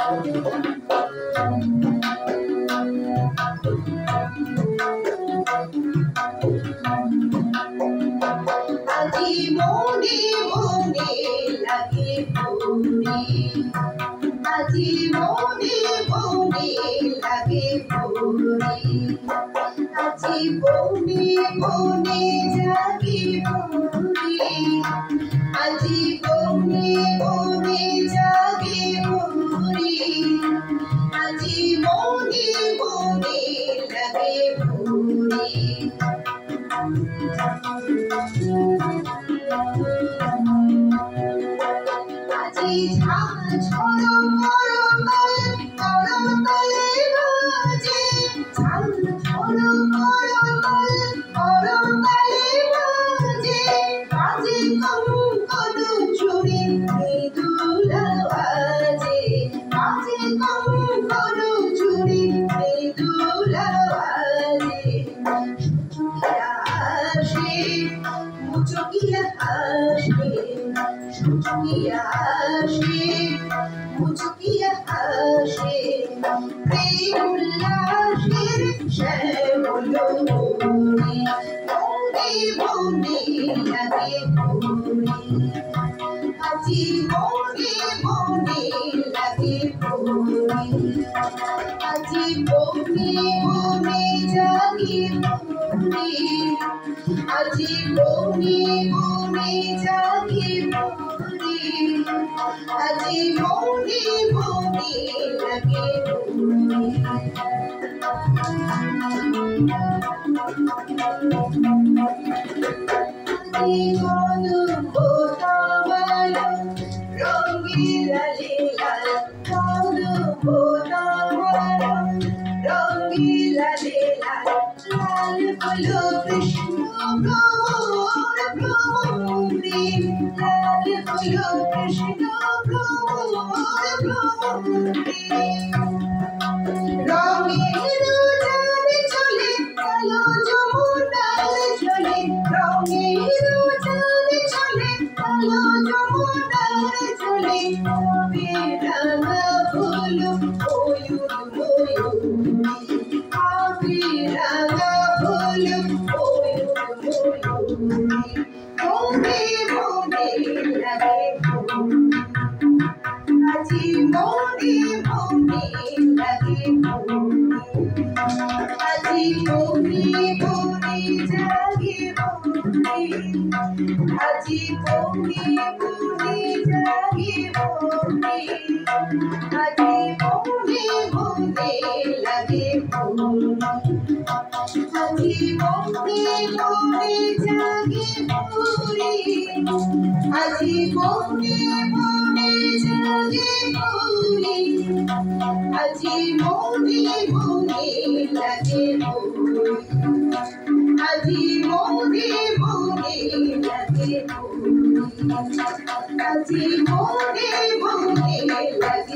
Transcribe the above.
আজি মনে মনে লাগে পুরি, আজি মনে মনে লাগে পুরি, আজি মনে মনে জাগে পুরি, আজি মনে মনে জাগে পুরি, আজি মনে মনে লাগে পুরি। আজি ঝাল ঝড়ো গরম তলে বাজে, ঝাল ঝড়ো গরম তলে বাজে, বাজে কঙ্কন চুড়ি মৃদুল আওয়াজে, বাজে কঙ্কন চুড়ি মৃদুল আওয়াজে। মুচকিয়া হাসে, মুচকিয়া হাসে, মুচকিয়া হাসে, প্রেম উল্লাসের শ্যামল মনে, মনে মনে লাগে পুরি, আজি মনে মনে লাগে পুরি, আজি মনে মনে জাগে পুরি, আজি মনে মনে জাগে পুরি, আজি মনে মনে লাগে পুরি। কদম্ব তমালো রঙিলা লীলা, কদম্ব তমালো রঙিলা লীলা, লাল হলো কৃষ্ণ ভ্রমর ভ্রমরে, লাল হলো কৃষ্ণ ভ্রমর ভ্রমরে। রঙের উজানে চলে কালো যমুনার জলে, রঙের উজানে চলে কালো যমুনার জলে, কবে রাঙা হলো ময়ূর ময়ূরী, কবে রাঙা হলো ময়ূর ময়ূরী, মনে মনে লাগে পুরি, আজি মনে মনে লাগে পুরি, আজি মনে মনে জাগে পুরি, আজি মনে মনে জাগে পুরি, আজি মনে মনে লাগে পুরি, আজি মনে মনে জাগে পুরি, আজি মনে মনে জাগে পুরি, আজি মনে মনে লাগে পুরি, আজি মনে মনে লাগে পুরি, আজি মনে মনে লাগে।